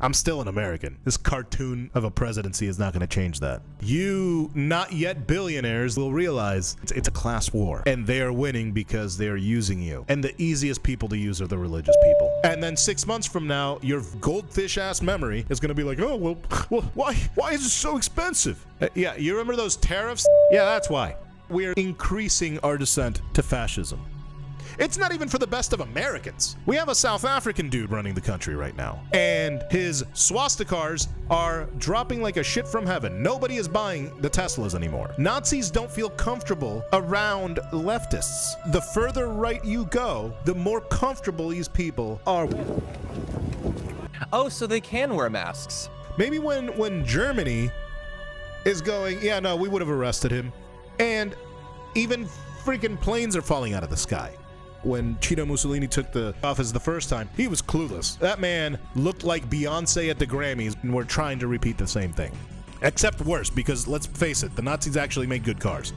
I'm still an American. This cartoon of a presidency is not going to change that. You not yet billionaires will realize it's a class war, and they are winning because they are using you. And the easiest people to use are the religious people. And then 6 months from now, your goldfish-ass memory is going to be like, oh, well, why is it so expensive? Yeah, you remember those tariffs? Yeah, that's why. We're increasing our descent to fascism. It's not even for the best of Americans. We have a South African dude running the country right now, and his swastikars are dropping like a shit from heaven. Nobody is buying the Teslas anymore. Nazis don't feel comfortable around leftists. The further right you go, the more comfortable these people are. Oh, so they can wear masks. Maybe when Germany is going, yeah, no, we would have arrested him. And even freaking planes are falling out of the sky. When Cheeto Mussolini took the office the first time, he was clueless. That man looked like Beyonce at the Grammys, and we're trying to repeat the same thing. Except worse, because let's face it, the Nazis actually made good cars.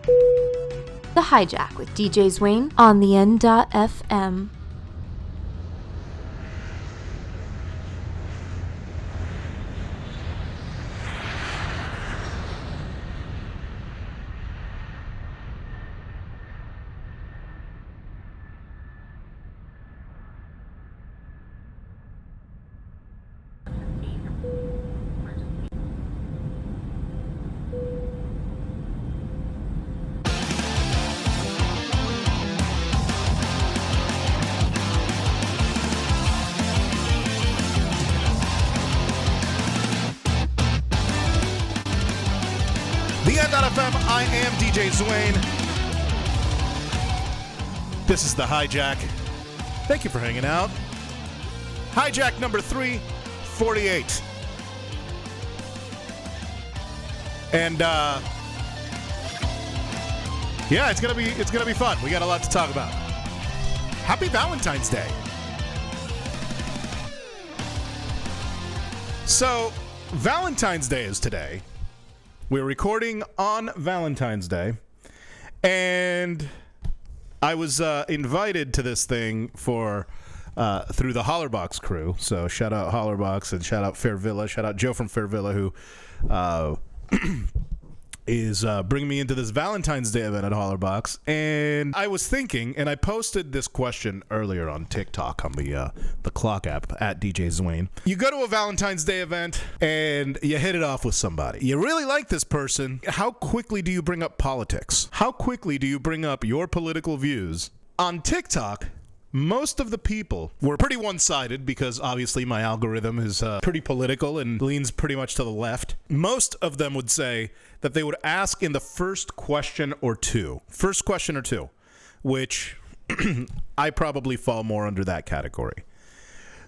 The Hijack with DJ Zwane on the N.FM. The N.FM, I am DJ Zwane. This is the Hijack. Thank you for hanging out. Hijack number 348. And yeah, it's gonna be fun. We got a lot to talk about. Happy Valentine's Day. So, Valentine's Day is today. We're recording on Valentine's Day, and I was invited to this thing for through the Hollerbox crew. So shout out Hollerbox and shout out Fair Villa. Shout out Joe from Fair Villa who is bringing me into this Valentine's Day event at Hollerbox. And I was thinking, and I posted this question earlier on TikTok on the Clock app at DJ Zwane. You go to a Valentine's Day event and you hit it off with somebody. You really like this person. How quickly do you bring up politics? How quickly do you bring up your political views? On TikTok, most of the people were pretty one-sided because obviously my algorithm is pretty political and leans pretty much to the left. Most of them would say that they would ask in the first question or two, which I probably fall more under that category.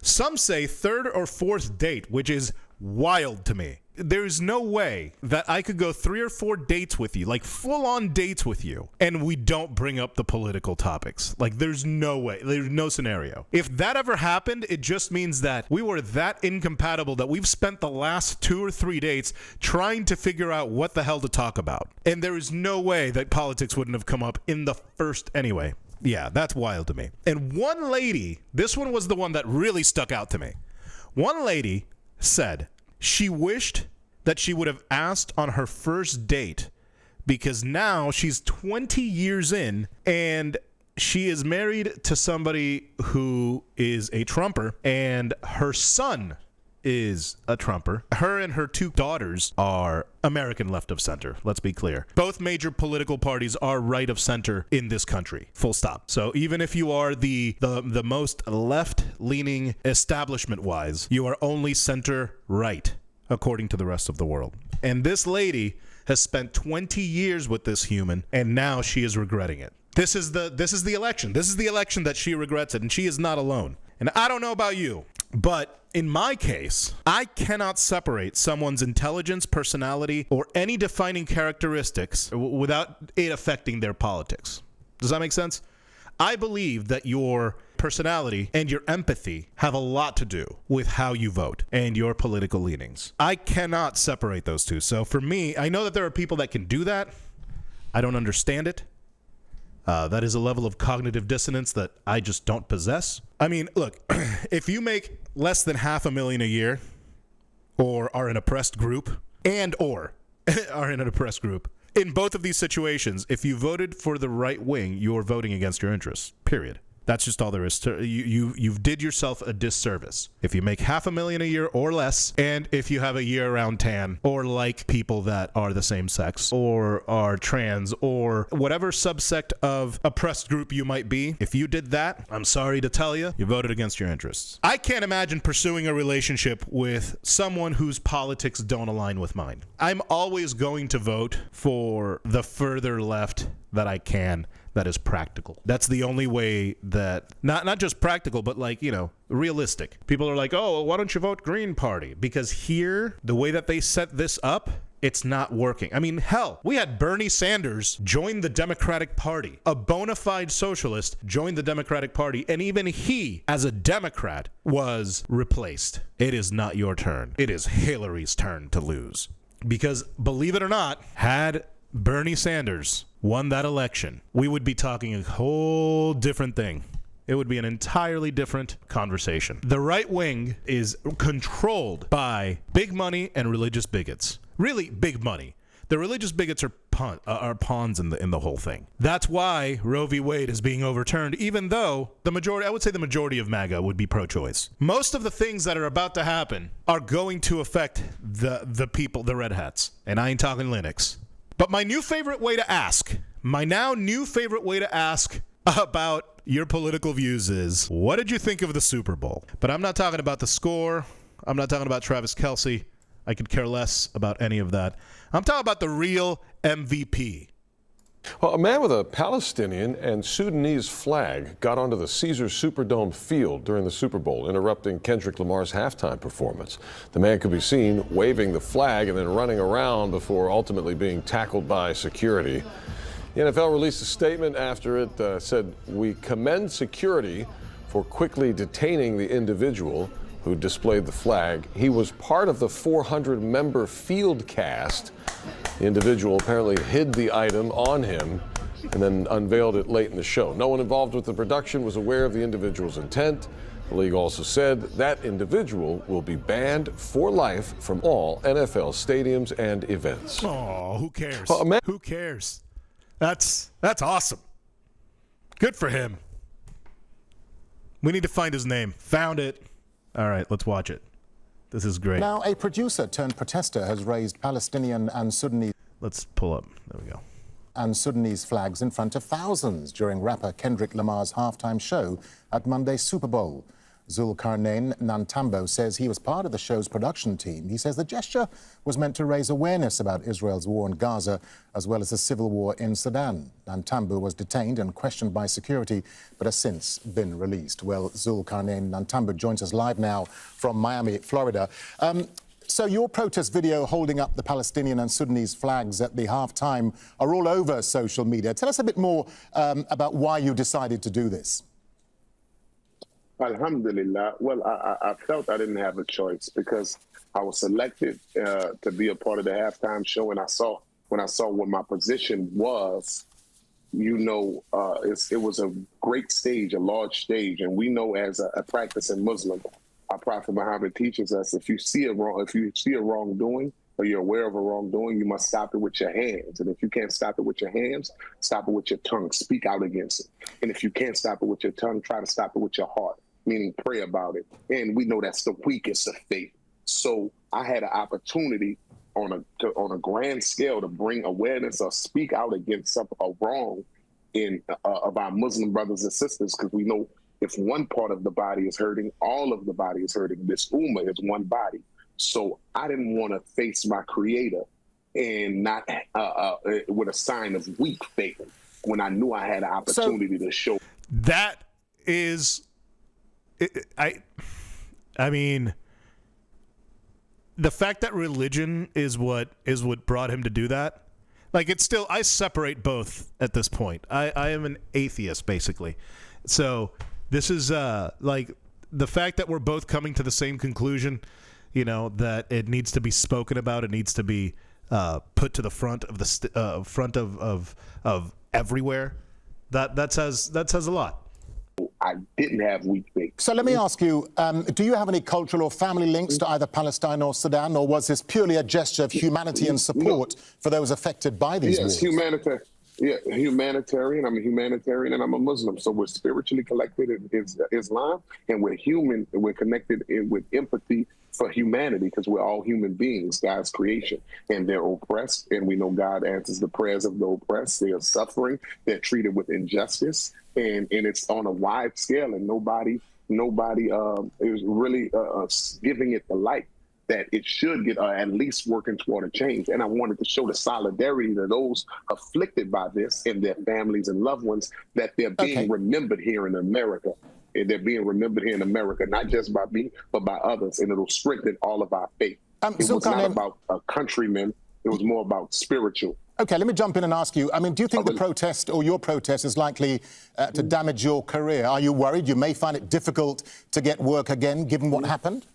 Some say third or fourth date, which is wild to me. There's no way that I could go 3 or 4 dates with you, like full-on dates with you, and we don't bring up the political topics. Like, there's no way. There's no scenario. If that ever happened, it just means that we were that incompatible that we've spent the last 2 or 3 dates trying to figure out what the hell to talk about. And there is no way that politics wouldn't have come up in the first anyway. Yeah, that's wild to me. And one lady, this one was the one that really stuck out to me. One lady said she wished that she would have asked on her first date because now she's 20 years in and she is married to somebody who is a Trumper and her son is a Trumper. Her and her 2 daughters are American left of center. Let's be clear. Both major political parties are right of center in this country. Full stop. So even if you are the most left-leaning establishment-wise, you are only center right, according to the rest of the world. And this lady has spent 20 years with this human, and now she is regretting it. This is the election. This is the election that she regrets it, and she is not alone. And I don't know about you, but in my case, I cannot separate someone's intelligence, personality, or any defining characteristics without it affecting their politics. Does that make sense? I believe that your personality and your empathy have a lot to do with how you vote and your political leanings. I cannot separate those two. So for me, I know that there are people that can do that. I don't understand it. That is a level of cognitive dissonance that I just don't possess. I mean, look, if you make less than $500,000 a year, or are an oppressed group, or are in an oppressed group, in both of these situations, if you voted for the right wing, you're voting against your interests, period. That's just all there is to you've did yourself a disservice. If you make $500,000 a year or less, and if you have a year-round tan, or like people that are the same sex, or are trans, or whatever subsect of oppressed group you might be, if you did that, I'm sorry to tell you, you voted against your interests. I can't imagine pursuing a relationship with someone whose politics don't align with mine. I'm always going to vote for the further left that I can. That is practical. That's the only way that, not just practical, but like, realistic. People are like, oh, well, why don't you vote Green Party? Because here, the way that they set this up, it's not working. I mean, hell, we had Bernie Sanders join the Democratic Party. A bona fide socialist joined the Democratic Party, and even he, as a Democrat, was replaced. It is not your turn. It is Hillary's turn to lose. Because, believe it or not, had Bernie Sanders won that election, we would be talking a whole different thing. It would be an entirely different conversation. The right wing is controlled by big money and religious bigots. Really, big money. The religious bigots are pawns in the whole thing. That's why Roe v. Wade is being overturned, even though the majority, I would say the majority of MAGA would be pro-choice. Most of the things that are about to happen are going to affect the people, the red hats. And I ain't talking Linux. But my new favorite way to ask about your political views is, what did you think of the Super Bowl? But I'm not talking about the score. I'm not talking about Travis Kelce. I could care less about any of that. I'm talking about the real MVP. Well, a man with a Palestinian and Sudanese flag got onto the Caesars Superdome field during the Super Bowl, interrupting Kendrick Lamar's halftime performance. The man could be seen waving the flag and then running around before ultimately being tackled by security. The NFL released a statement after it said, "We commend security for quickly detaining the individual who displayed the flag. He was part of the 400-member field cast. The individual apparently hid the item on him and then unveiled it late in the show. No one involved with the production was aware of the individual's intent." The league also said that individual will be banned for life from all NFL stadiums and events. Oh, who cares? Well, who cares? That's awesome. Good for him. We need to find his name. Found it. All right, let's watch it. This is great. Now, a producer turned protester has raised Palestinian and Sudanese. Let's pull up. There we go. And Sudanese flags in front of thousands during rapper Kendrick Lamar's halftime show at Monday's Super Bowl. Zulkarnain Nantambo says he was part of the show's production team. He says the gesture was meant to raise awareness about Israel's war in Gaza, as well as the civil war in Sudan. Nantambo was detained and questioned by security, but has since been released. Well, Zulkarnain Nantambo joins us live now from Miami, Florida. So your protest video holding up the Palestinian and Sudanese flags at the halftime are all over social media. Tell us a bit more about why you decided to do this. Alhamdulillah. Well, I felt I didn't have a choice because I was selected to be a part of the halftime show, and when I saw what my position was, it was a great stage, a large stage, and we know as a practicing Muslim, our Prophet Muhammad teaches us if you see a wrongdoing or you're aware of a wrongdoing, you must stop it with your hands. And if you can't stop it with your hands, stop it with your tongue. Speak out against it. And if you can't stop it with your tongue, try to stop it with your heart, meaning pray about it. And we know that's the weakest of faith. So I had an opportunity on a grand scale to bring awareness or speak out against a wrong of our Muslim brothers and sisters, because we know if one part of the body is hurting, all of the body is hurting. This ummah is one body. So I didn't want to face my creator and not with a sign of weak faith when I knew I had an opportunity to show. That is, I mean, the fact that religion is what brought him to do that. Like, it's still, I separate both at this point. I am an atheist, basically. So this is like the fact that we're both coming to the same conclusion, that it needs to be spoken about. It needs to be put to the front of the front of everywhere. That says a lot. I didn't have weak faith. So let me ask you, do you have any cultural or family links to either Palestine or Sudan, or was this purely a gesture of humanity and support for those affected by these wars? Humanitarian. Yeah, humanitarian. I'm a humanitarian and I'm a Muslim. So we're spiritually connected in Islam, and we're human. We're connected with empathy for humanity because we're all human beings, God's creation, and they're oppressed. And we know God answers the prayers of the oppressed. They are suffering. They're treated with injustice, and it's on a wide scale, and nobody is really giving it the light that it should get, at least working toward a change. And I wanted to show the solidarity to those afflicted by this and their families and loved ones, that they're being remembered here in America. And they're being remembered here in America, not just by me, but by others. And it'll strengthen all of our faith. It was not about a countryman. It was more about spiritual. Okay, let me jump in and ask you, I mean, do you think the protest or your protest is likely to damage your career? Are you worried you may find it difficult to get work again, given what happened?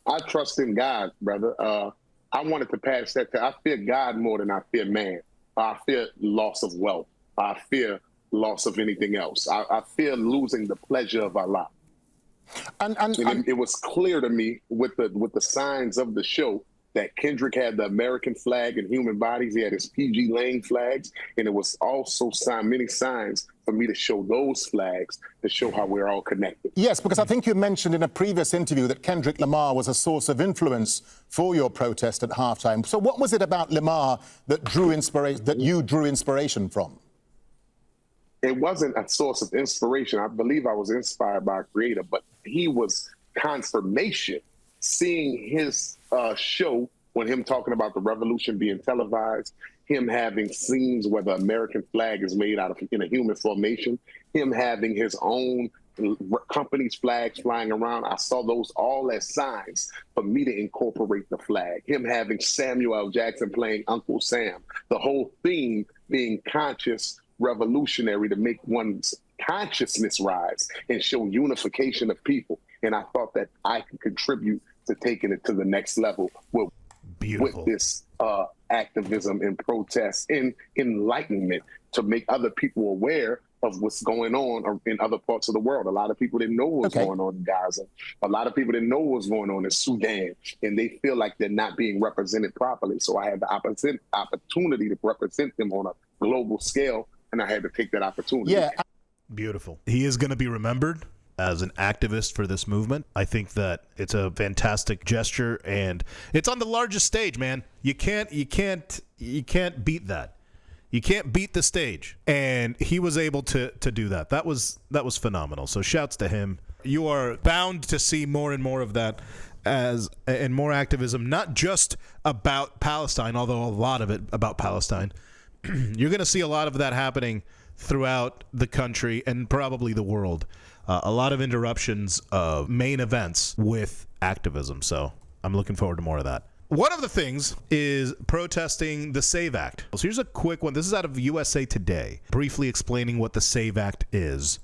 I trust in God, brother. I wanted to pass that. I fear God more than I fear man. I fear loss of wealth. I fear loss of anything else. I fear losing the pleasure of Allah. And it was clear to me with the signs of the show that Kendrick had the American flag and human bodies. He had his PG Lane flags, and it was also many signs for me to show those flags to show how we're all connected. Yes, because I think you mentioned in a previous interview that Kendrick Lamar was a source of influence for your protest at halftime. So what was it about Lamar that you drew inspiration from? It wasn't a source of inspiration. I believe I was inspired by a creator, but he was confirmation. Seeing his show, when him talking about the revolution being televised, him having scenes where the American flag is made in a human formation, him having his own company's flags flying around, I saw those all as signs for me to incorporate the flag. Him having Samuel L. Jackson playing Uncle Sam, the whole theme being conscious, revolutionary, to make one's consciousness rise and show unification of people. And I thought that I could contribute to taking it to the next level with this activism and protest and enlightenment, to make other people aware of what's going on in other parts of the world. A lot of people didn't know what was going on in Gaza. A lot of people didn't know what was going on in Sudan, and they feel like they're not being represented properly. So I had the opportunity to represent them on a global scale, and I had to take that opportunity. Yeah. Beautiful. He is going to be remembered as an activist for this movement. I think that it's a fantastic gesture, and it's on the largest stage, man. You can't beat that. You can't beat the stage, and he was able to do that. That was phenomenal. So shouts to him. You are bound to see more and more of that, and more activism, not just about Palestine, although a lot of it about Palestine. You're going to see a lot of that happening throughout the country and probably the world. A lot of interruptions of main events with activism. So I'm looking forward to more of that. One of the things is protesting the SAVE Act. So here's a quick one. This is out of USA Today, briefly explaining what the SAVE Act is.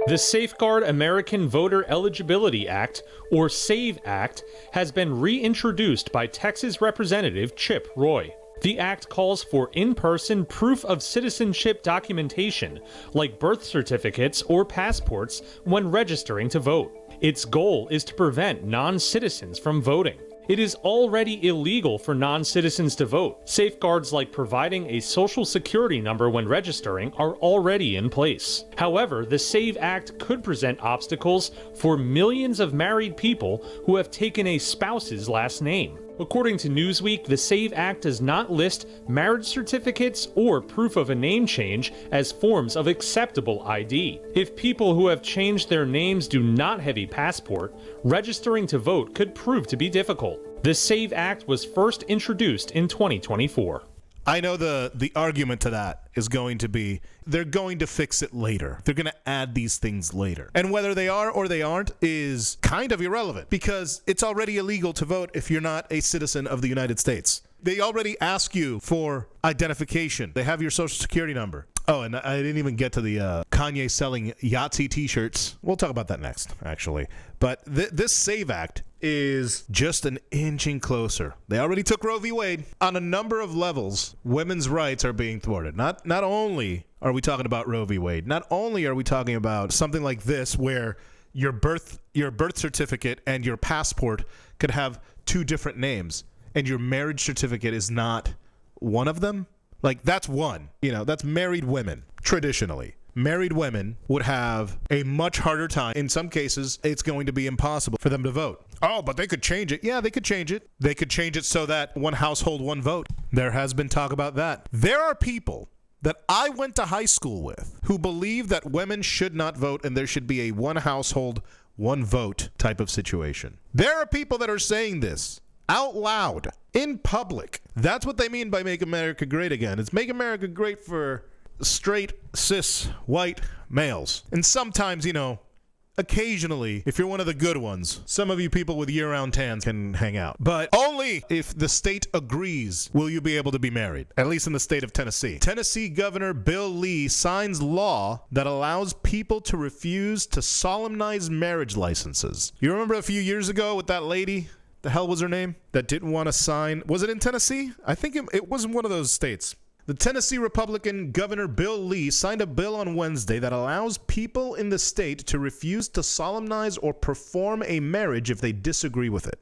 The Safeguard American Voter Eligibility Act, or SAVE Act, has been reintroduced by Texas Representative Chip Roy. The act calls for in-person proof of citizenship documentation, like birth certificates or passports, when registering to vote. Its goal is to prevent non-citizens from voting. It is already illegal for non-citizens to vote. Safeguards like providing a social security number when registering are already in place. However, the SAVE Act could present obstacles for millions of married people who have taken a spouse's last name. According to Newsweek, the SAVE Act does not list marriage certificates or proof of a name change as forms of acceptable ID. If people who have changed their names do not have a passport, registering to vote could prove to be difficult. The SAVE Act was first introduced in 2024. I know the argument to that is going to be they're going to fix it later. They're going to add these things later. And whether they are or they aren't is kind of irrelevant, because it's already illegal to vote if you're not a citizen of the United States. They already ask you for identification. They have your social security number. Oh, and I didn't even get to the Kanye selling Yahtzee t-shirts. We'll talk about that next, actually. But this SAVE Act is just an inching closer. They already took Roe v. Wade. On a number of levels, women's rights are being thwarted. Not only are we talking about Roe v. Wade, not only are we talking about something like this where your birth certificate and your passport could have two different names, and your marriage certificate is not one of them. Like, that's one. That's married women, traditionally. Married women would have a much harder time. In some cases, it's going to be impossible for them to vote. Oh, but they could change it. Yeah, they could change it. They could change it so that one household, one vote. There has been talk about that. There are people that I went to high school with who believe that women should not vote and there should be a one household, one vote type of situation. There are people that are saying this out loud, in public. That's what they mean by Make America Great Again. It's Make America Great for straight, cis, white males. And sometimes, occasionally, if you're one of the good ones, some of you people with year-round tans can hang out. But only if the state agrees will you be able to be married, at least in the state of Tennessee. Tennessee Governor Bill Lee signs law that allows people to refuse to solemnize marriage licenses. You remember a few years ago with that lady, the hell was her name, that didn't want to sign? Was it in Tennessee? I think it was in one of those states. The Tennessee Republican Governor Bill Lee signed a bill on Wednesday that allows people in the state to refuse to solemnize or perform a marriage if they disagree with it.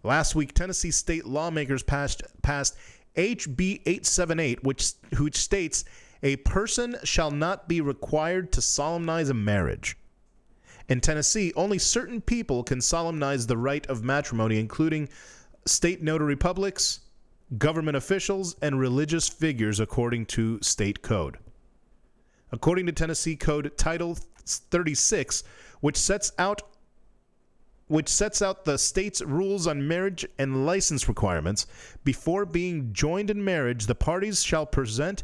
Last week, Tennessee state lawmakers passed HB 878, which states a person shall not be required to solemnize a marriage. In Tennessee, only certain people can solemnize the rite of matrimony, including state notary publics, government officials, and religious figures, according to state code. According to Tennessee Code Title 36, which sets out the state's rules on marriage and license requirements, before being joined in marriage, the parties shall present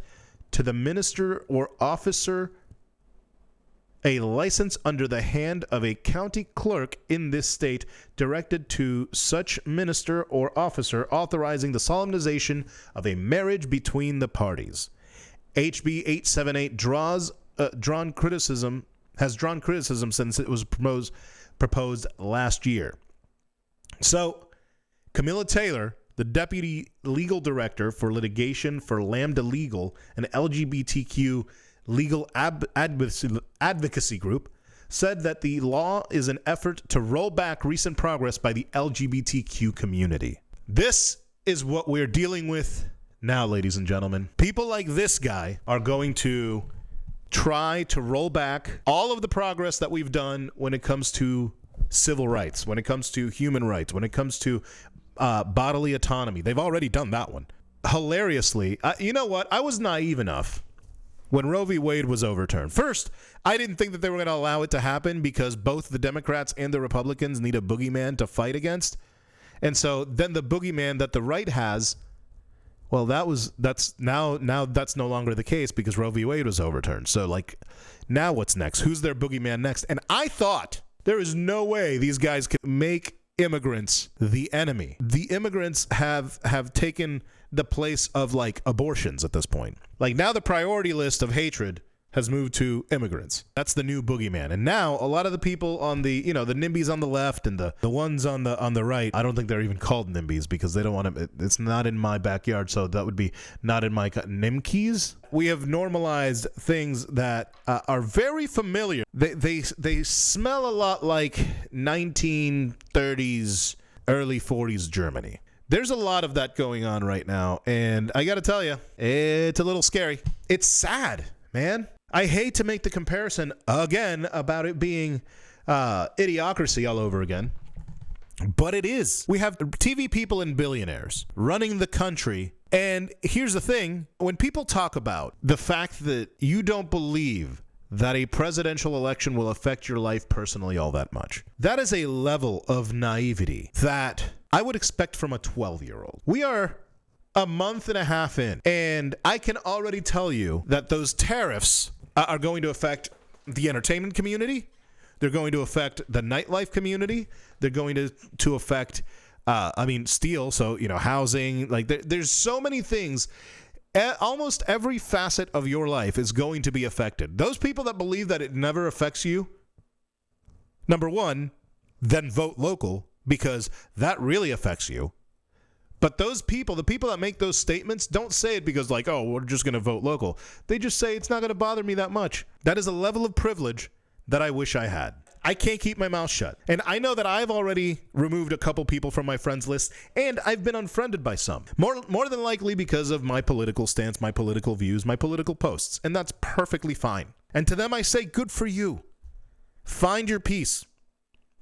to the minister or officer a license under the hand of a county clerk in this state, directed to such minister or officer, authorizing the solemnization of a marriage between the parties. HB 878 has drawn criticism since it was proposed last year. So, Camilla Taylor, the Deputy Legal Director for Litigation for Lambda Legal, an LGBTQ legal advocacy group, said that the law is an effort to roll back recent progress by the LGBTQ community. This is what we're dealing with now, ladies and gentlemen. People like this guy are going to try to roll back all of the progress that we've done when it comes to civil rights, when it comes to human rights, when it comes to bodily autonomy. They've already done that one. Hilariously, you know what? I was naive enough when Roe v. Wade was overturned. First, I didn't think that they were going to allow it to happen because both the Democrats and the Republicans need a boogeyman to fight against. And so then the boogeyman that the right has, well, that's no longer the case because Roe v. Wade was overturned. So now what's next? Who's their boogeyman next? And I thought there is no way these guys could make immigrants the enemy. The immigrants have taken the place of abortions at this point. Now the priority list of hatred has moved to immigrants. That's the new boogeyman. And now a lot of the people on the, the NIMBYs on the left and the ones on the right, I don't think they're even called NIMBYs because they don't want to, it's not in my backyard, so that would be not in my NIMKIs. We have normalized things that are very familiar. They smell a lot like 1930s, early 40s Germany. There's a lot of that going on right now, and I got to tell you, it's a little scary. It's sad, man. I hate to make the comparison again about it being idiocracy all over again, but it is. We have TV people and billionaires running the country, and here's the thing. When people talk about the fact that you don't believe that a presidential election will affect your life personally all that much, that is a level of naivety that I would expect from a 12-year-old. We are a month and a half in, and I can already tell you that those tariffs are going to affect the entertainment community. They're going to affect the nightlife community. They're going to affect, steel, so, housing. There's so many things. Almost every facet of your life is going to be affected. Those people that believe that it never affects you, number one, then vote local, because that really affects you. But those people, the people that make those statements, don't say it because like, oh, we're just going to vote local. They just say it's not going to bother me that much. That is a level of privilege that I wish I had. I can't keep my mouth shut. And I know that I've already removed a couple people from my friends list, and I've been unfriended by some. More than likely because of my political stance, my political views, my political posts. And that's perfectly fine. And to them I say, good for you. Find your peace.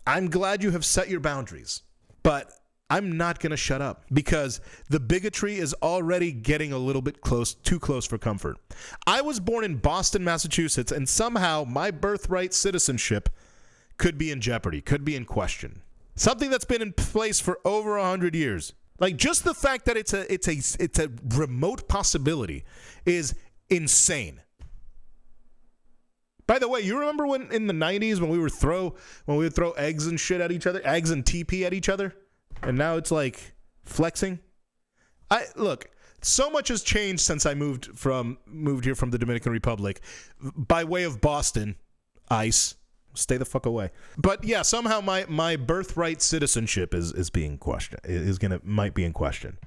I'm glad you have set your boundaries. But I'm not going to shut up because the bigotry is already getting a little bit too close for comfort. I was born in Boston, Massachusetts, and somehow my birthright citizenship could be in jeopardy, could be in question. Something that's been in place for over 100 years. Like just the fact that it's a remote possibility is insane. By the way, you remember when in the 90s when we would throw eggs and shit at each other, eggs and TP at each other? And now it's like flexing. Look, so much has changed since I moved here from the Dominican Republic by way of Boston. ICE, stay the fuck away. But yeah, somehow my birthright citizenship is being questioned. Might be in question.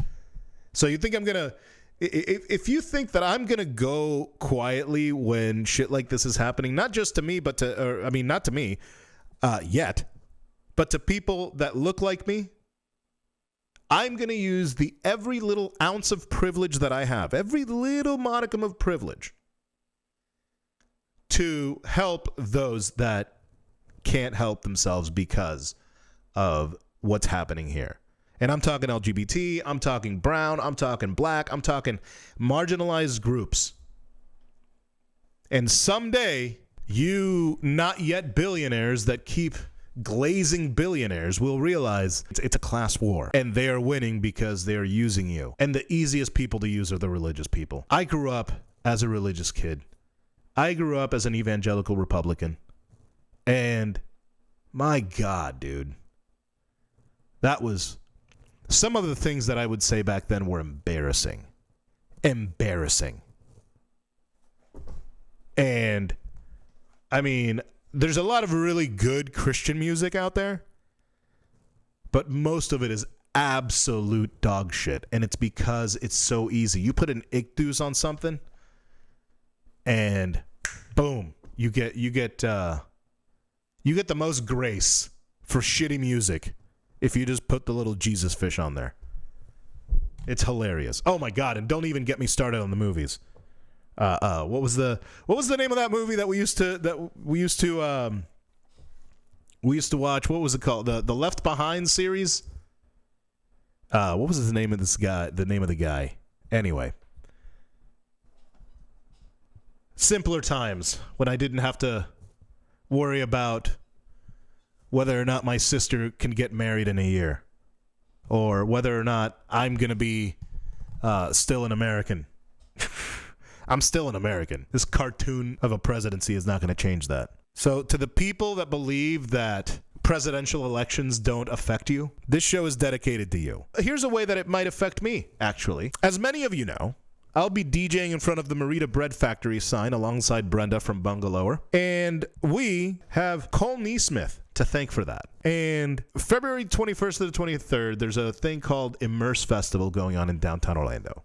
So you think I'm gonna? If you think that I'm gonna go quietly when shit like this is happening, not just to me, but not to me yet, but to people that look like me. I'm going to use every little ounce of privilege that I have, every little modicum of privilege to help those that can't help themselves because of what's happening here. And I'm talking LGBT, I'm talking brown, I'm talking black, I'm talking marginalized groups. And someday, you not yet billionaires that keep glazing billionaires will realize it's a class war and they are winning because they are using you. And the easiest people to use are the religious people. I grew up as a religious kid. I grew up as an evangelical Republican. And my God, dude, that was some of the things that I would say back then were embarrassing. Embarrassing. And I mean, there's a lot of really good Christian music out there, but most of it is absolute dog shit, and it's because it's so easy. You put an ictus on something, and boom, you get the most grace for shitty music if you just put the little Jesus fish on there. It's hilarious. Oh my God! And don't even get me started on the movies. What was the name of that movie that we used to watch? What was it called? The Left Behind series. What was the name of the guy? Anyway, simpler times when I didn't have to worry about whether or not my sister can get married in a year, or whether or not I'm gonna be still an American. I'm still an American. This cartoon of a presidency is not going to change that. So to the people that believe that presidential elections don't affect you, this show is dedicated to you. Here's a way that it might affect me, actually. As many of you know, I'll be DJing in front of the Merida Bread Factory sign alongside Brenda from Bungalower. And we have Cole Neesmith to thank for that. And February 21st to the 23rd, there's a thing called Immerse Festival going on in downtown Orlando.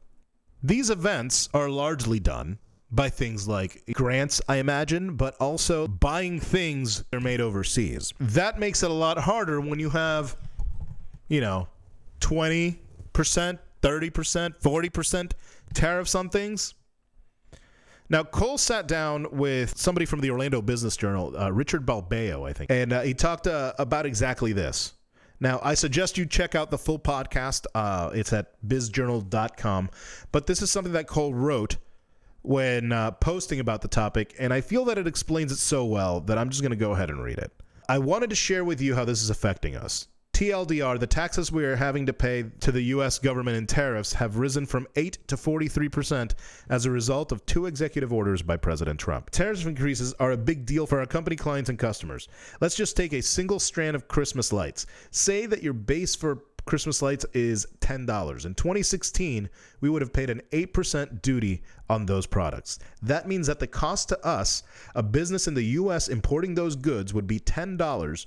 These events are largely done by things like grants, I imagine, but also buying things that are made overseas. That makes it a lot harder when you have, 20%, 30%, 40% tariffs on things. Now, Cole sat down with somebody from the Orlando Business Journal, Richard Balbeo, I think, and he talked about exactly this. Now, I suggest you check out the full podcast. It's at bizjournal.com. But this is something that Cole wrote when posting about the topic, and I feel that it explains it so well that I'm just going to go ahead and read it. I wanted to share with you how this is affecting us. TLDR, the taxes we are having to pay to the U.S. government in tariffs have risen from 8 to 43% as a result of 2 executive orders by President Trump. Tariff increases are a big deal for our company clients and customers. Let's just take a single strand of Christmas lights. Say that your base for Christmas lights is $10. In 2016, we would have paid an 8% duty on those products. That means that the cost to us, a business in the U.S. importing those goods, would be $10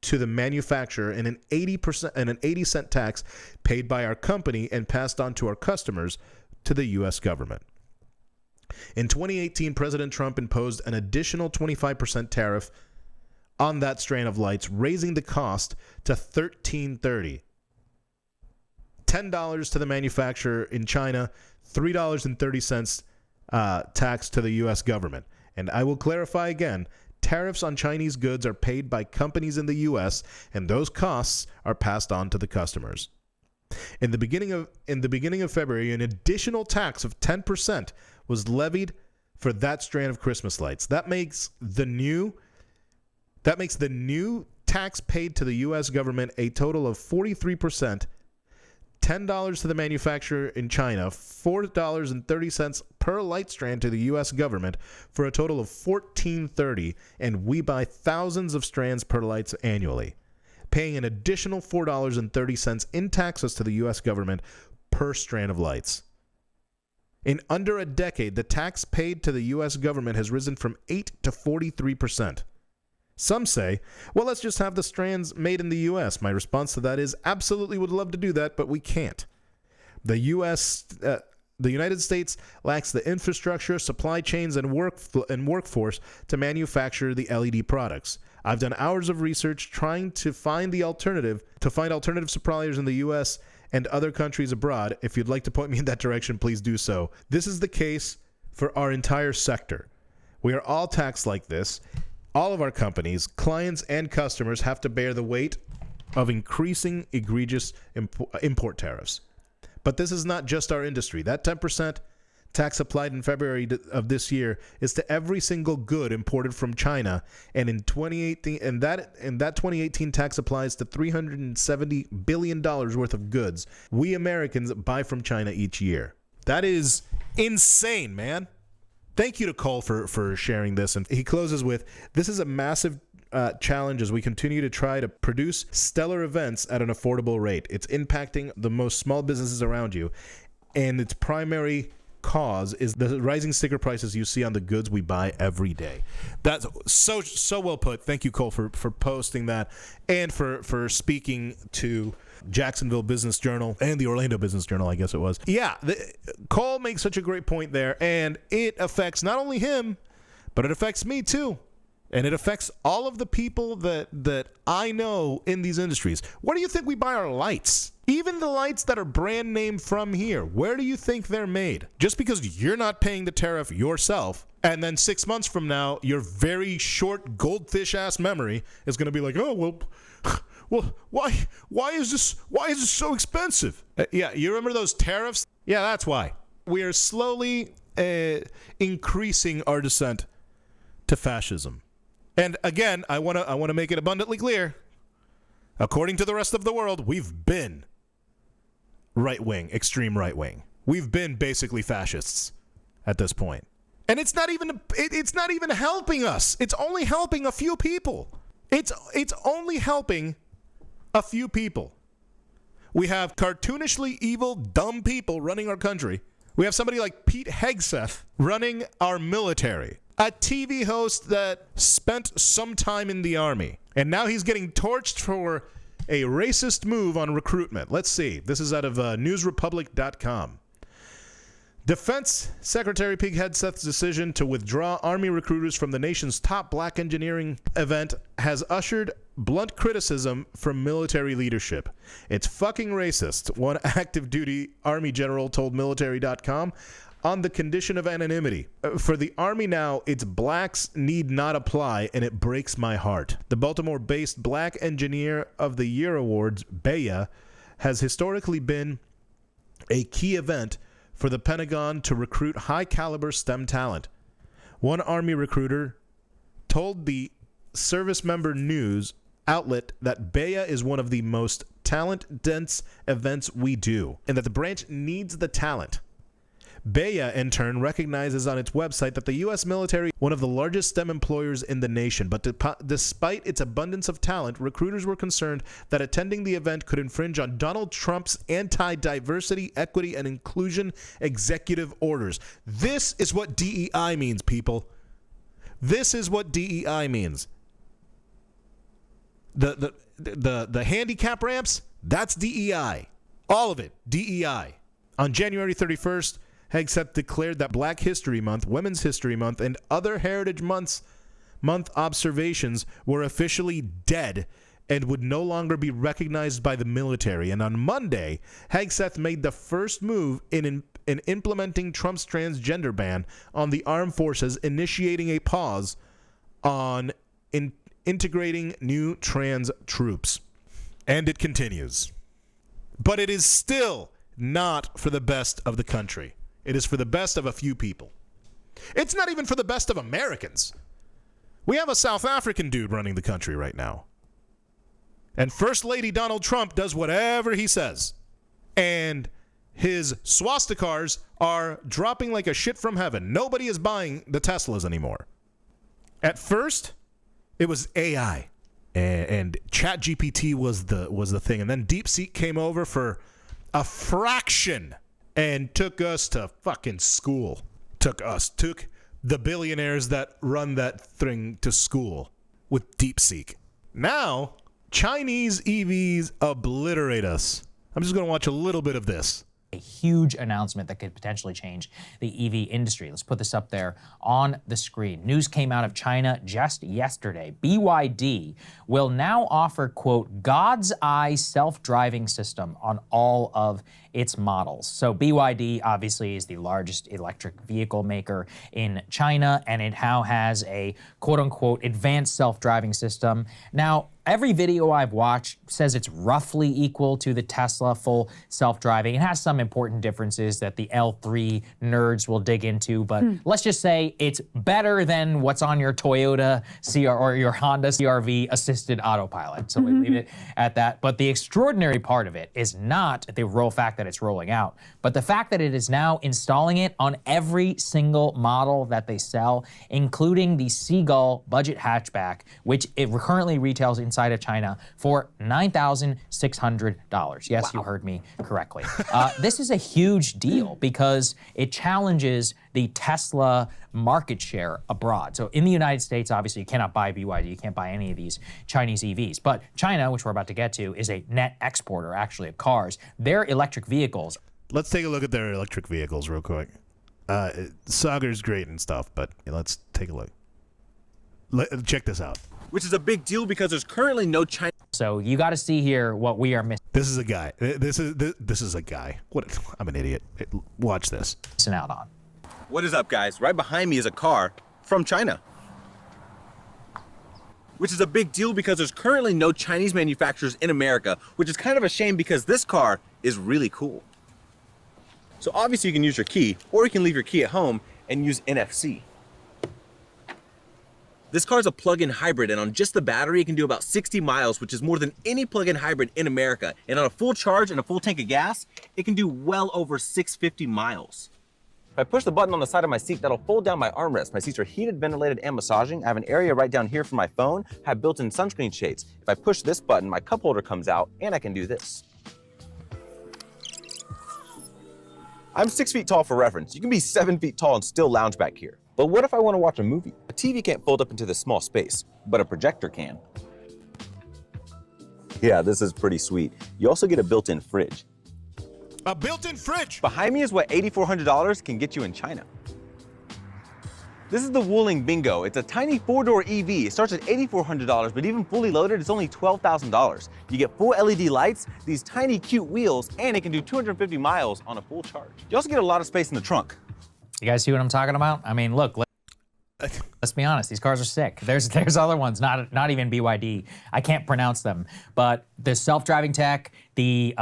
to the manufacturer and an 80-cent tax paid by our company and passed on to our customers to the U.S. government. In 2018, President Trump imposed an additional 25% tariff on that strand of lights, raising the cost to $13.30. $10 to the manufacturer in China, $3.30 tax to the U.S. government. And I will clarify again, tariffs on Chinese goods are paid by companies in the U.S., and those costs are passed on to the customers. In the beginning of February, an additional tax of 10% was levied for that strand of Christmas lights. That makes the new tax paid to the U.S. government a total of 43%, $10 to the manufacturer in China, $4.30 per light strand to the U.S. government, for a total of $14.30, and we buy thousands of strands per lights annually, paying an additional $4.30 in taxes to the U.S. government per strand of lights. In under a decade, the tax paid to the U.S. government has risen from 8 to 43%. Some say, well, let's just have the strands made in the U.S. My response to that is, absolutely would love to do that, but we can't. The United States lacks the infrastructure, supply chains, and workforce to manufacture the LED products. I've done hours of research trying to find alternative suppliers in the U.S. and other countries abroad. If you'd like to point me in that direction, please do so. This is the case for our entire sector. We are all taxed like this. All of our companies, clients, and customers have to bear the weight of increasing egregious import tariffs. But this is not just our industry. That 10% tax applied in February of this year is to every single good imported from China, and in 2018, and that 2018 tax applies to $370 billion worth of goods we Americans buy from China each year. That is insane, man. Thank you to Cole for sharing this. And he closes with, this is a massive challenge as we continue to try to produce stellar events at an affordable rate. It's impacting the most small businesses around you. And its primary cause is the rising sticker prices you see on the goods we buy every day. That's so well put. Thank you, Cole, for posting that and for speaking to Jacksonville Business Journal and the Orlando Business Journal, I guess it was. Yeah, Cole makes such a great point there, and it affects not only him, but it affects me too. And it affects all of the people that I know in these industries. Where do you think we buy our lights? Even the lights that are brand name from here, where do you think they're made? Just because you're not paying the tariff yourself, and then 6 months from now, your very short goldfish-ass memory is going to be like, oh, well, why is this so expensive? Yeah, you remember those tariffs? Yeah, that's why. We are slowly increasing our descent to fascism. And again, I want to make it abundantly clear. According to the rest of the world, we've been right-wing, extreme right-wing. We've been basically fascists at this point. And it's not even helping us. It's only helping a few people. It's only helping a few people. We have cartoonishly evil, dumb people running our country. We have somebody like Pete Hegseth running our military. A TV host that spent some time in the army. And now he's getting torched for a racist move on recruitment. Let's see. This is out of newsrepublic.com. Defense Secretary Pete Hegseth's decision to withdraw Army recruiters from the nation's top black engineering event has ushered blunt criticism from military leadership. It's fucking racist, one active duty Army general told military.com. On the condition of anonymity. For the Army now, its blacks need not apply, and it breaks my heart. The Baltimore-based Black Engineer of the Year Awards, BEYA, has historically been a key event for the Pentagon to recruit high-caliber STEM talent. One Army recruiter told the Service Member News outlet that BEYA is one of the most talent-dense events we do, and that the branch needs the talent. BEYA, in turn, recognizes on its website that the U.S. military is one of the largest STEM employers in the nation, but despite its abundance of talent, recruiters were concerned that attending the event could infringe on Donald Trump's anti-diversity, equity, and inclusion executive orders. This is what DEI means, people. This is what DEI means. The handicap ramps, that's DEI. All of it, DEI. On January 31st, Hegseth declared that Black History Month, Women's History Month, and other Heritage Month observations were officially dead and would no longer be recognized by the military. And on Monday, Hegseth made the first move in implementing Trump's transgender ban on the armed forces, initiating a pause on integrating new trans troops. And it continues. But it is still not for the best of the country. It is for the best of a few people. It's not even for the best of Americans. We have a South African dude running the country right now. And First Lady Donald Trump does whatever he says. And his swastikars are dropping like a shit from heaven. Nobody is buying the Teslas anymore. At first, it was AI. And ChatGPT was the thing. And then DeepSeek came over for a fraction and took us to fucking school. Took the billionaires that run that thing to school with DeepSeek. Now, Chinese EVs obliterate us. I'm just going to watch a little bit of this. A huge announcement that could potentially change the EV industry. Let's put this up there on the screen. News came out of China just yesterday. BYD will now offer, quote, God's eye self-driving system on all of its models. So BYD obviously is the largest electric vehicle maker in China, and it now has a quote unquote advanced self-driving system. Now, every video I've watched says it's roughly equal to the Tesla full self-driving. It has some important differences that the L3 nerds will dig into, but let's just say it's better than what's on your Toyota or your Honda CR-V assisted autopilot. So we leave it at that. But the extraordinary part of it is not the real fact that it's rolling out, but the fact that it is now installing it on every single model that they sell, including the Seagull budget hatchback, which it currently retails inside of China for $9,600. Yes, you heard me correctly. This is a huge deal because it challenges the Tesla market share abroad. So in the United States, obviously, you cannot buy BYD, you can't buy any of these Chinese EVs. But China, which we're about to get to, is a net exporter, actually, of cars. Their electric vehicles. Let's take a look at their electric vehicles real quick. Sagar's great and stuff, but let's take a look. Check this out. Which is a big deal because there's currently no China. So you got to see here what we are missing. This is a guy. This is a guy. What? I'm an idiot. Watch this. Missing out on. What is up, guys? Right behind me is a car from China. Which is a big deal because there's currently no Chinese manufacturers in America, which is kind of a shame because this car is really cool. So obviously you can use your key, or you can leave your key at home and use NFC. This car is a plug-in hybrid, and on just the battery, it can do about 60 miles, which is more than any plug-in hybrid in America. And on a full charge and a full tank of gas, it can do well over 650 miles. If I push the button on the side of my seat, that'll fold down my armrest. My seats are heated, ventilated, and massaging. I have an area right down here for my phone. I have built-in sunscreen shades. If I push this button, my cup holder comes out, and I can do this. I'm 6 feet tall for reference. You can be 7 feet tall and still lounge back here. But what if I want to watch a movie? A TV can't fold up into this small space, but a projector can. Yeah, this is pretty sweet. You also get a built-in fridge. A built-in fridge! Behind me is what $8,400 can get you in China. This is the Wuling Bingo. It's a tiny 4-door EV. It starts at $8,400, but even fully loaded, it's only $12,000. You get full LED lights, these tiny cute wheels, and it can do 250 miles on a full charge. You also get a lot of space in the trunk. You guys see what I'm talking about? I mean, look, let's be honest. These cars are sick. There's other ones, not even BYD. I can't pronounce them, but the self-driving tech, the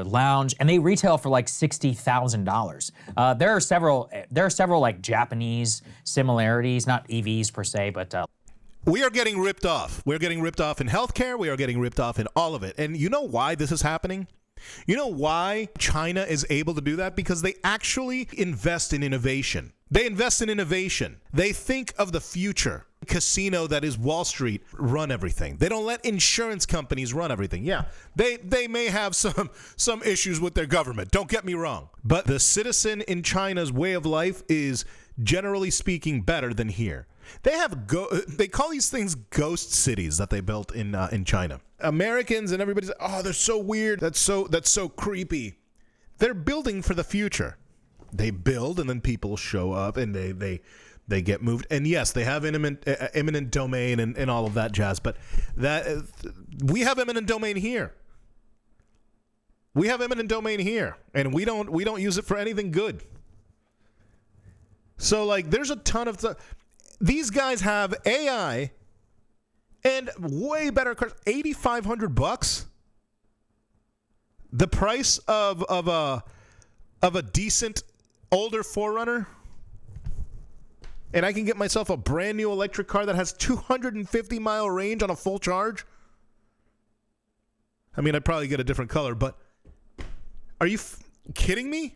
lounge, and they retail for like $60,000. There are several like Japanese similarities, not EVs per se, but. We are getting ripped off. We're getting ripped off in healthcare. We are getting ripped off in all of it. And you know why this is happening? You know why China is able to do that? Because they actually invest in innovation. They invest in innovation. They think of the future. Casino that is Wall Street run everything. They don't let insurance companies run everything. Yeah, they may have some issues with their government. Don't get me wrong. But the citizen in China's way of life is, generally speaking, better than here. They have they call these things ghost cities that they built in China. Americans and everybody's like, oh, they're so weird. That's so creepy. They're building for the future. They build and then people show up and they get moved. And yes, they have eminent domain and all of that jazz, but we have eminent domain here. We have eminent domain here, and we don't use it for anything good. So like there's a ton of these guys have AI and way better cars. $8,500, the price of a decent older 4Runner, and I can get myself a brand new electric car that has 250-mile range on a full charge. I mean, I'd probably get a different color, but are you kidding me?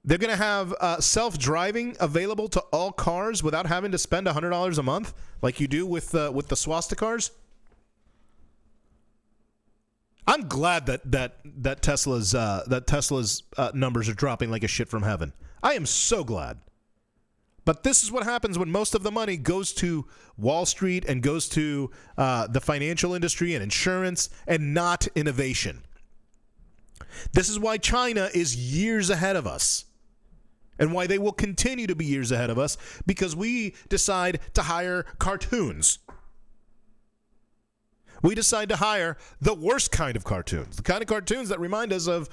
They're going to have self-driving available to all cars without having to spend $100 a month like you do with the Swastikars? I'm glad that Tesla's numbers are dropping like a shit from heaven. I am so glad. But this is what happens when most of the money goes to Wall Street and goes to the financial industry and insurance and not innovation. This is why China is years ahead of us. And why they will continue to be years ahead of us, because we decide to hire cartoons. We decide to hire the worst kind of cartoons, the kind of cartoons that remind us of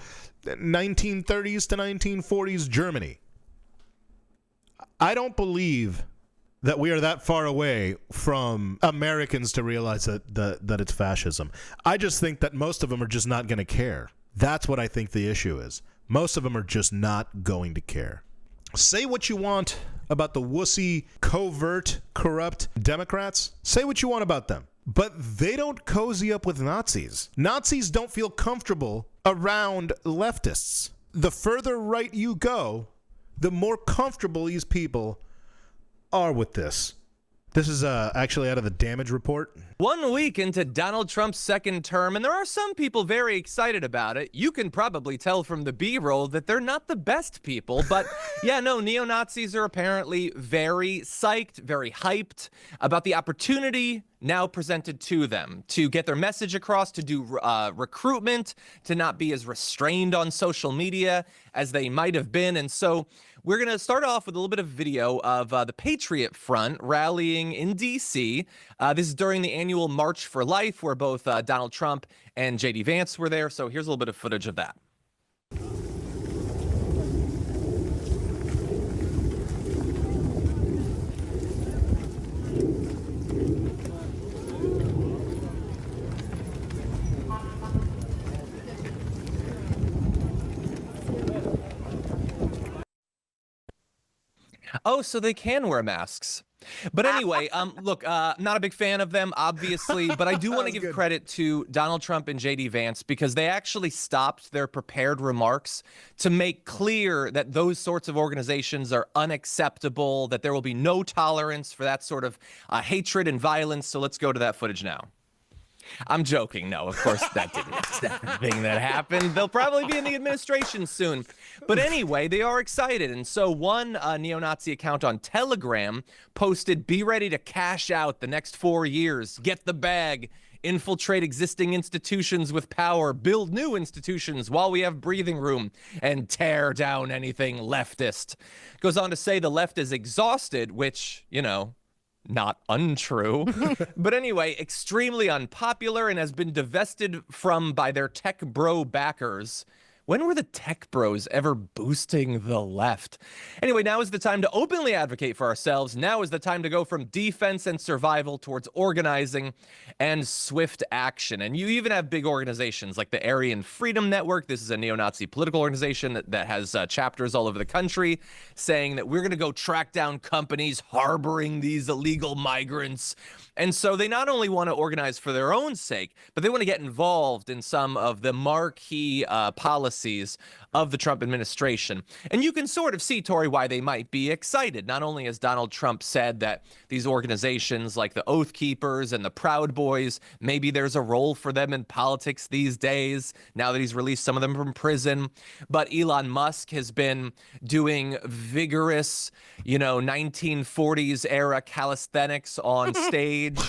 1930s to 1940s Germany. I don't believe that we are that far away from Americans to realize that it's fascism. I just think that most of them are just not going to care. That's what I think the issue is. Most of them are just not going to care. Say what you want about the wussy, covert, corrupt Democrats. Say what you want about them. But they don't cozy up with Nazis. Nazis don't feel comfortable around leftists. The further right you go, the more comfortable these people are with this. This is actually out of the damage report. 1 week into Donald Trump's second term, and there are some people very excited about it. You can probably tell from the B-roll that they're not the best people, but yeah, no, neo-Nazis are apparently very psyched, very hyped about the opportunity now presented to them to get their message across, to do recruitment, to not be as restrained on social media as they might have been. And so we're going to start off with a little bit of video of the Patriot Front rallying in D.C. This is during the annual March for Life, where both Donald Trump and J.D. Vance were there. So here's a little bit of footage of that. Oh, so they can wear masks. But anyway, look, not a big fan of them, obviously, but I do want to give credit to Donald Trump and J.D. Vance because they actually stopped their prepared remarks to make clear that those sorts of organizations are unacceptable, that there will be no tolerance for that sort of hatred and violence. So let's go to that footage now. I'm joking. No, of course, that didn't thing that happened. They'll probably be in the administration soon. But anyway, they are excited. And so one neo-Nazi account on Telegram posted, "Be ready to cash out the next 4 years. Get the bag. Infiltrate existing institutions with power. Build new institutions while we have breathing room. And tear down anything leftist." Goes on to say the left is exhausted, which, you know, not untrue. But anyway, extremely unpopular and has been divested from by their tech bro backers. When were the tech bros ever boosting the left? Anyway, now is the time to openly advocate for ourselves. Now is the time to go from defense and survival towards organizing and swift action. And you even have big organizations like the Aryan Freedom Network. This is a neo-Nazi political organization that has chapters all over the country saying that we're going to go track down companies harboring these illegal migrants. And so they not only want to organize for their own sake, but they want to get involved in some of the marquee policies of the Trump administration. And you can sort of see, Tori, why they might be excited. Not only has Donald Trump said that these organizations like the Oath Keepers and the Proud Boys, maybe there's a role for them in politics these days, now that he's released some of them from prison. But Elon Musk has been doing vigorous, 1940s era calisthenics on stage.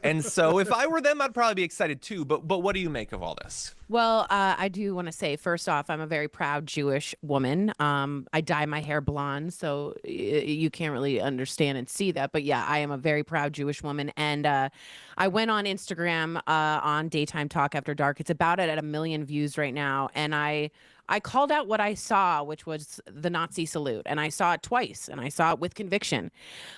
And so if I were them, I'd probably be excited too. But what do you make of all this? Well, I do want to say, first off, I'm a very proud Jewish woman. I dye my hair blonde, so you can't really understand and see that. But yeah, I am a very proud Jewish woman. And I went on Instagram on Daytime Talk After Dark. It's about at 1 million views right now. And I called out what I saw, which was the Nazi salute, and I saw it twice, and I saw it with conviction.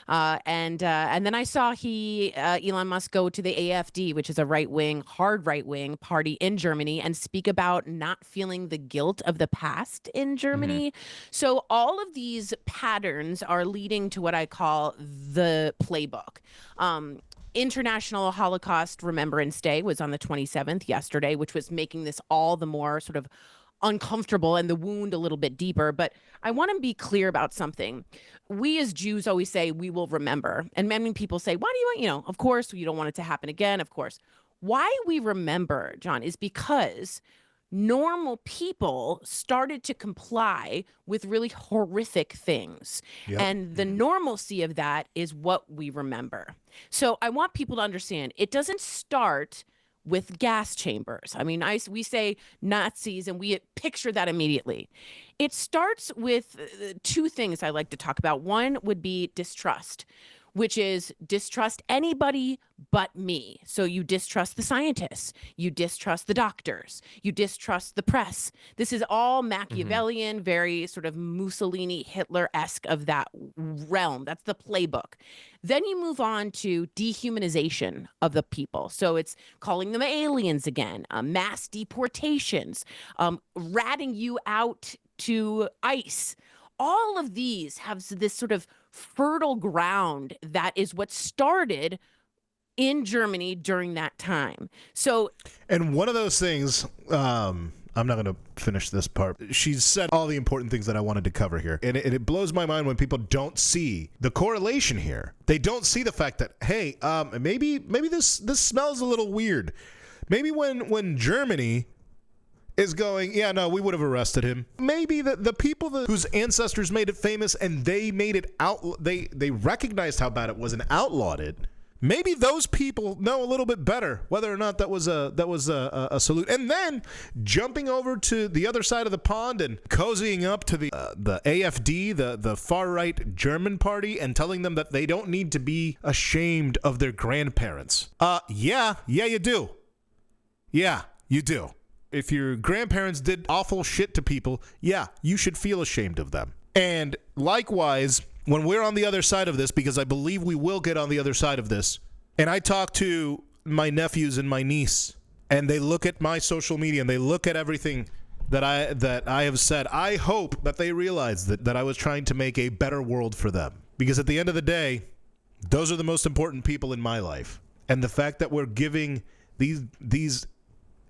And then I saw Elon Musk go to the AfD, which is a hard right-wing party in Germany, and speak about not feeling the guilt of the past in Germany. So all of these patterns are leading to what I call the playbook. International Holocaust Remembrance Day was on the 27th yesterday, which was making this all the more sort of uncomfortable and the wound a little bit deeper. But I want to be clear about something. We as Jews always say we will remember. And many people say, why do you want, of course, you don't want it to happen again, of course. Why we remember, John, is because normal people started to comply with really horrific things. Yep. And the normalcy of that is what we remember. So I want people to understand it doesn't start with gas chambers. I mean, we say Nazis and we picture that immediately. It starts with two things I like to talk about. One would be distrust, which is distrust anybody but me. So you distrust the scientists, you distrust the doctors, you distrust the press. This is all Machiavellian, very sort of Mussolini, Hitler-esque of that realm. That's the playbook. Then you move on to dehumanization of the people. So it's calling them aliens again, mass deportations, ratting you out to ICE. All of these have this sort of fertile ground that is what started in Germany during that time. So, and one of those things, I'm not going to finish this part. She's said all the important things that I wanted to cover here. And it blows my mind when people don't see the correlation here. They don't see the fact that, hey, maybe this smells a little weird. Maybe when Germany is going, yeah, no, we would have arrested him. Maybe the people whose ancestors made it famous and they made it out, they recognized how bad it was and outlawed it. Maybe those people know a little bit better whether or not that was a salute. And then jumping over to the other side of the pond and cozying up to the AfD, the far right German party, and telling them that they don't need to be ashamed of their grandparents. Yeah, you do. Yeah, you do. If your grandparents did awful shit to people, yeah, you should feel ashamed of them. And likewise, when we're on the other side of this, because I believe we will get on the other side of this, and I talk to my nephews and my niece, and they look at my social media and they look at everything that I have said, I hope that they realize that I was trying to make a better world for them. Because at the end of the day, those are the most important people in my life. And the fact that we're giving these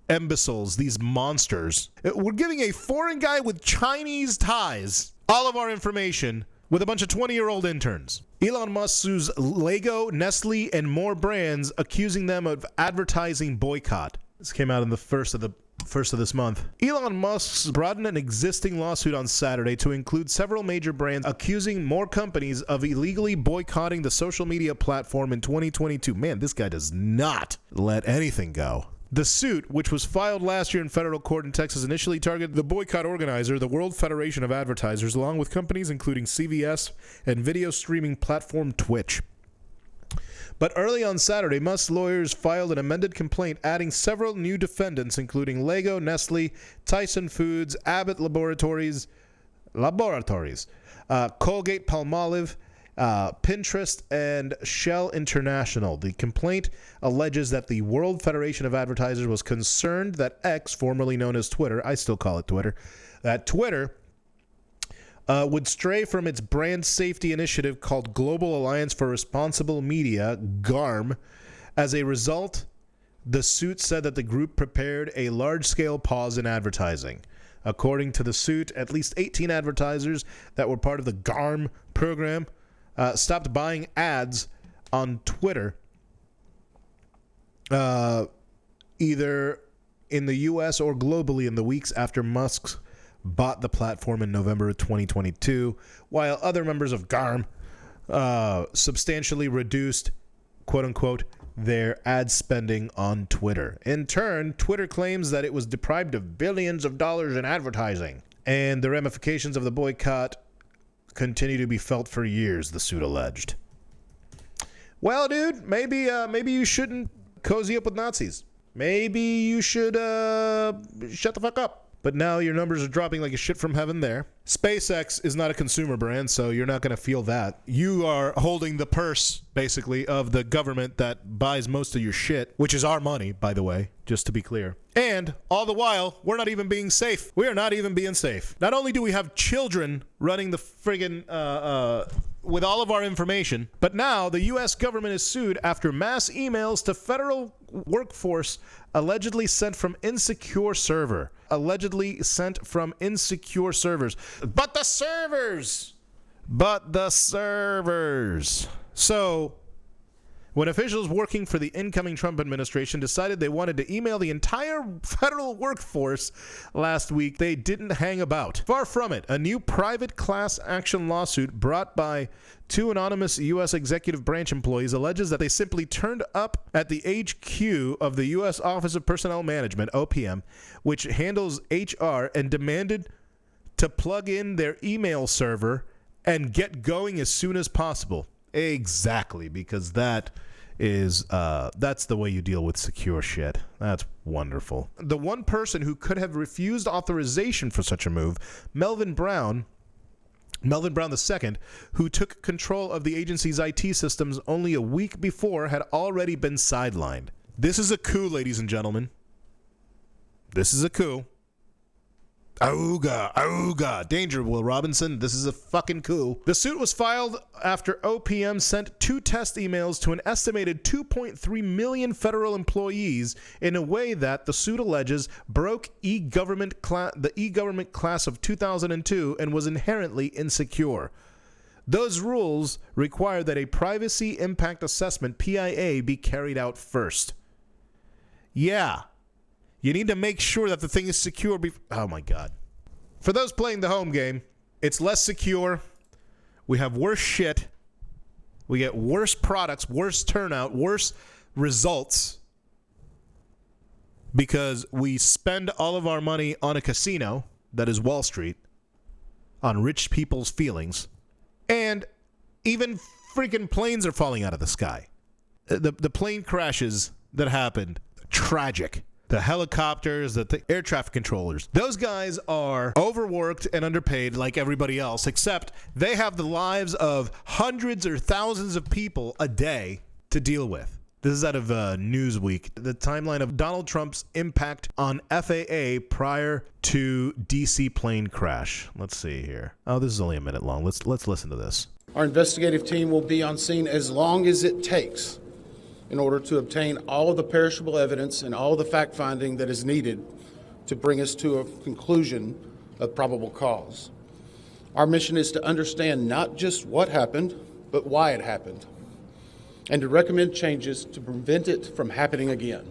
imbeciles, these monsters, we're giving a foreign guy with Chinese ties all of our information with a bunch of 20-year-old interns. Elon Musk sues Lego, Nestle, and more brands, accusing them of advertising boycott. This came out in the first of this month. Elon Musk brought in an existing lawsuit on Saturday to include several major brands, accusing more companies of illegally boycotting the social media platform in 2022. Man, this guy does not let anything go. The suit, which was filed last year in federal court in Texas, initially targeted the boycott organizer, the World Federation of Advertisers, along with companies including CVS and video streaming platform Twitch. But early on Saturday, Musk's lawyers filed an amended complaint adding several new defendants, including Lego, Nestle, Tyson Foods, Abbott Laboratories, Colgate-Palmolive, Pinterest, and Shell International. The complaint alleges that the World Federation of Advertisers was concerned that X, formerly known as Twitter, I still call it Twitter, that Twitter would stray from its brand safety initiative called Global Alliance for Responsible Media, GARM. As a result, the suit said that the group prepared a large-scale pause in advertising. According to the suit, at least 18 advertisers that were part of the GARM program stopped buying ads on Twitter, either in the U.S. or globally in the weeks after Musk bought the platform in November of 2022, while other members of GARM substantially reduced, quote-unquote, their ad spending on Twitter. In turn, Twitter claims that it was deprived of billions of dollars in advertising, and the ramifications of the boycott continue to be felt for years, the suit alleged. Well, dude, maybe you shouldn't cozy up with Nazis. Maybe you should shut the fuck up. But now your numbers are dropping like a shit from heaven there. SpaceX is not a consumer brand, so you're not going to feel that. You are holding the purse, basically, of the government that buys most of your shit, which is our money, by the way, just to be clear. And all the while, we're not even being safe. We are not even being safe. Not only do we have children running the friggin' with all of our information, but now the U.S. government is sued after mass emails to federal workforce allegedly sent from insecure server. Allegedly sent from insecure servers. But the servers. So, when officials working for the incoming Trump administration decided they wanted to email the entire federal workforce last week, they didn't hang about. Far from it. A new private class action lawsuit brought by two anonymous U.S. executive branch employees alleges that they simply turned up at the HQ of the U.S. Office of Personnel Management, OPM, which handles HR, and demanded to plug in their email server and get going as soon as possible. Exactly, because that is that's the way you deal with secure shit. That's wonderful. The one person who could have refused authorization for such a move, Melvin Brown II, who took control of the agency's IT systems only a week before, had already been sidelined. This is a coup, ladies and gentlemen. This is a coup. Auga, auga. Danger, Will Robinson. This is a fucking coup. The suit was filed after OPM sent 2 test emails to an estimated 2.3 million federal employees in a way that, the suit alleges, broke the e-government class of 2002 and was inherently insecure. Those rules require that a privacy impact assessment, PIA, be carried out first. Yeah. You need to make sure that the thing is secure. Oh, my God. For those playing the home game, it's less secure. We have worse shit. We get worse products, worse turnout, worse results because we spend all of our money on a casino that is Wall Street, on rich people's feelings, and even freaking planes are falling out of the sky. The plane crashes that happened, tragic. The helicopters, the air traffic controllers. Those guys are overworked and underpaid like everybody else, except they have the lives of hundreds or thousands of people a day to deal with. This is out of Newsweek. The timeline of Donald Trump's impact on FAA prior to DC plane crash. Let's see here. Oh, this is only a minute long. Let's listen to this. Our investigative team will be on scene as long as it takes in order to obtain all of the perishable evidence and all the fact-finding that is needed to bring us to a conclusion of probable cause. Our mission is to understand not just what happened, but why it happened, and to recommend changes to prevent it from happening again.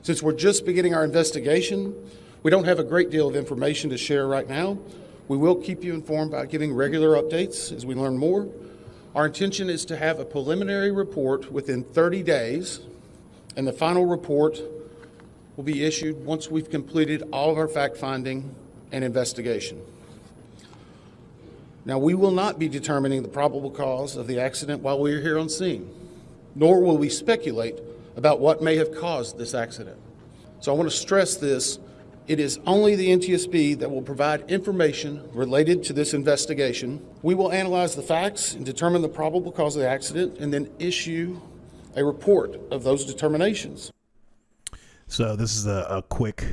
Since we're just beginning our investigation, we don't have a great deal of information to share right now. We will keep you informed by giving regular updates as we learn more. Our intention is to have a preliminary report within 30 days, and the final report will be issued once we've completed all of our fact-finding and investigation. Now, we will not be determining the probable cause of the accident while we are here on scene, nor will we speculate about what may have caused this accident. So I want to stress this. It is only the NTSB that will provide information related to this investigation. We will analyze the facts and determine the probable cause of the accident and then issue a report of those determinations. So this is a quick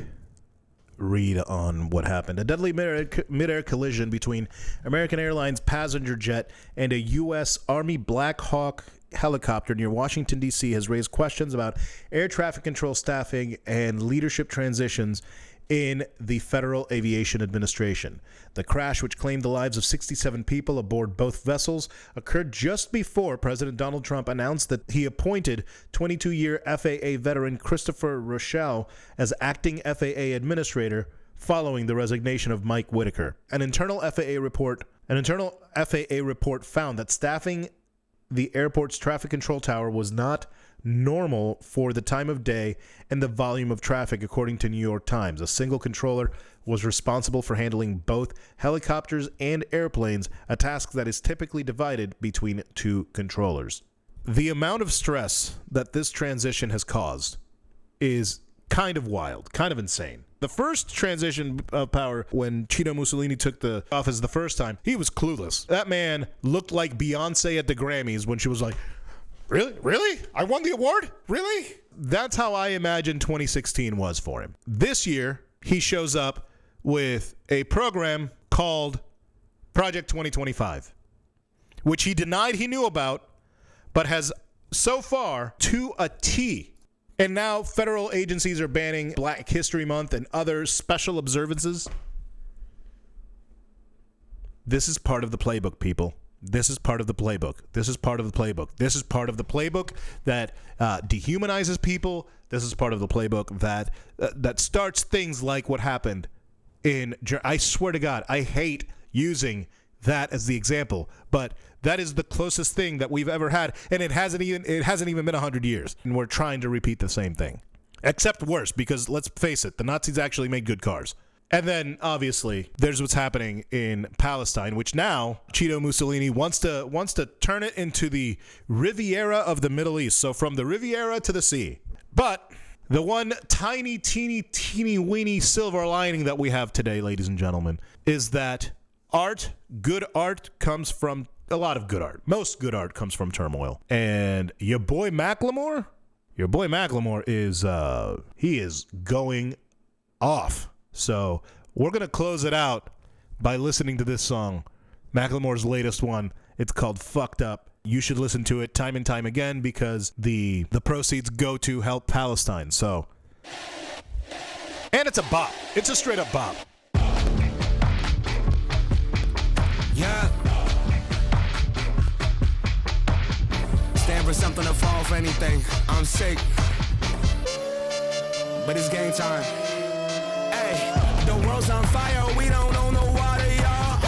read on what happened. A deadly mid-air collision between American Airlines passenger jet and a U.S. Army Black Hawk helicopter near Washington, D.C. has raised questions about air traffic control staffing and leadership transitions in the Federal Aviation Administration. The crash, which claimed the lives of 67 people aboard both vessels, occurred just before President Donald Trump announced that he appointed 22-year FAA veteran Christopher Rochelle as acting FAA administrator following the resignation of Mike Whitaker. An internal FAA report found that staffing the airport's traffic control tower was not normal for the time of day and the volume of traffic, according to New York Times. A single controller was responsible for handling both helicopters and airplanes, a task that is typically divided between two controllers. The amount of stress that this transition has caused is kind of wild, kind of insane. The first transition of power, when Cheeto Mussolini took the office the first time, he was clueless. That man looked like Beyonce at the Grammys when she was like, Really? Really? I won the award? Really? That's how I imagine 2016 was for him. This year, he shows up with a program called Project 2025, which he denied he knew about, but has so far to a T. And now federal agencies are banning Black History Month and other special observances. This is part of the playbook, people. This is part of the playbook. This is part of the playbook. This is part of the playbook that dehumanizes people. This is part of the playbook that starts things like what happened in. I swear to God, I hate using that as the example, but that is the closest thing that we've ever had, and it hasn't even been 100 years, and we're trying to repeat the same thing, except worse, because let's face it, the Nazis actually made good cars. And then, obviously, there's what's happening in Palestine, which now Cheeto Mussolini wants to turn it into the Riviera of the Middle East. So from the Riviera to the sea. But the one tiny, teeny, weeny silver lining that we have today, ladies and gentlemen, is that good art comes from a lot of good art. Most good art comes from turmoil. And your boy Macklemore is, he is going off. So we're going to close it out by listening to this song, Macklemore's latest one. It's called Fucked Up. You should listen to it time and time again because the proceeds go to help Palestine. So, and it's a bop. It's a straight up bop. Yeah. Stand for something to fall for anything. I'm sick. But it's game time. The world's on fire, we don't own no water, y'all.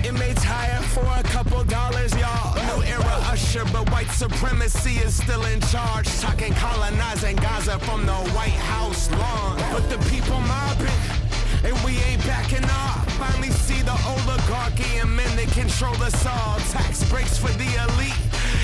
It may tire for a couple dollars, y'all. New era usher, but white supremacy is still in charge. Talking colonizing Gaza from the White House lawn. But the people mobbing, and we ain't backing off. Finally see the oligarchy and men that control us all. Tax breaks for the elite,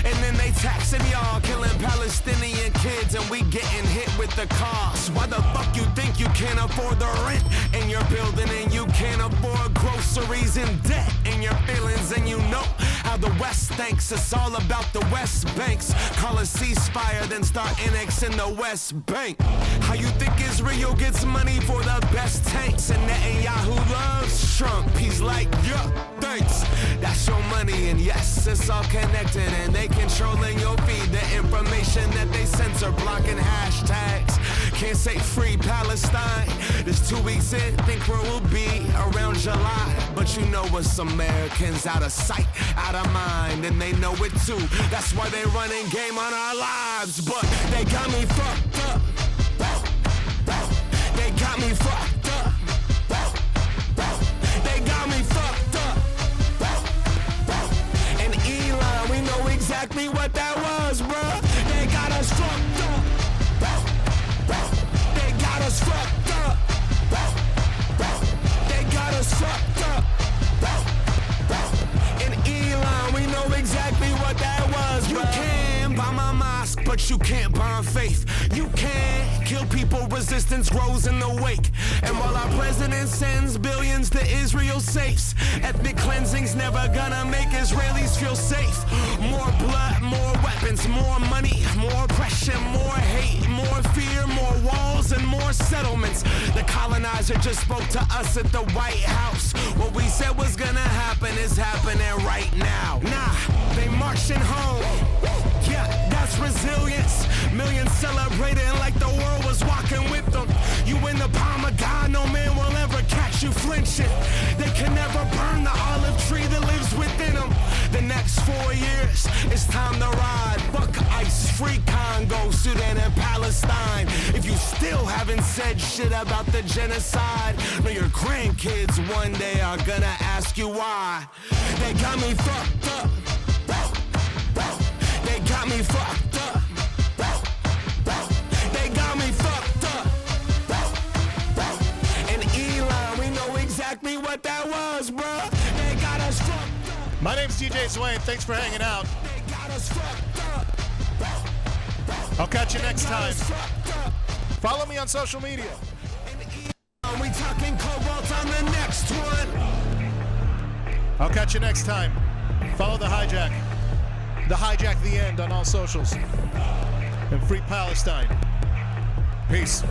and then they taxing y'all. Killing Palestinian kids, and we getting hit with the cost. Why the fuck you think you can't afford the rent in your building, and you can't afford groceries and debt in your feelings? And you know how the West thinks. It's all about the West Banks. Call a ceasefire, then start annexing the West Bank. How you think Israel gets money for the best tanks? And Netanyahu loves Trump. He's like, yeah, thanks. That's your money, and yes, it's all connected. And they controlling your feed, the information that they censor, blocking hashtags. Can't say free Palestine. This 2 weeks in, think where we'll be around July. But you know us Americans, out of sight, out of mind, and they know it too. That's why they running game on our lives. But they got me fucked up. They got me fucked up. They got me fucked up. And Elon, we know exactly what that was, bruh. They got us fucked up. They got us fucked up. They got us fucked up. And Elon, we know exactly what that was, bruh. You can bomb a mosque, but you can't bomb faith. You can't kill people, resistance grows in the wake. And while our president sends billions to Israel safes, ethnic cleansing's never gonna make Israelis feel safe. More blood, more weapons, more money, more oppression, more hate, more fear, more walls, and more settlements. The colonizer just spoke to us at the White House. What we said was gonna happen is happening right now. Nah, they marching home. Yeah, that's resilience. Millions celebrating like the world was walking with them. You in the palm of God. you flinching. They can never burn the olive tree that lives within them. The next 4 years, it's time to ride. Fuck ICE, free Congo, Sudan, and Palestine. If you still haven't said shit about the genocide, know your grandkids one day are gonna ask you why. They got me fucked up. They got me fucked up. They got me fucked up. And Elon, we know exactly what that was, bruh. They got us fucked up. My name's DJ Swain. Thanks for hanging out. They got us fucked up. I'll catch you next time. Follow me on social media. We talking cobalt on the next one. I'll catch you next time. Follow the Hijack. The Hijack the End on all socials. And free Palestine. Peace.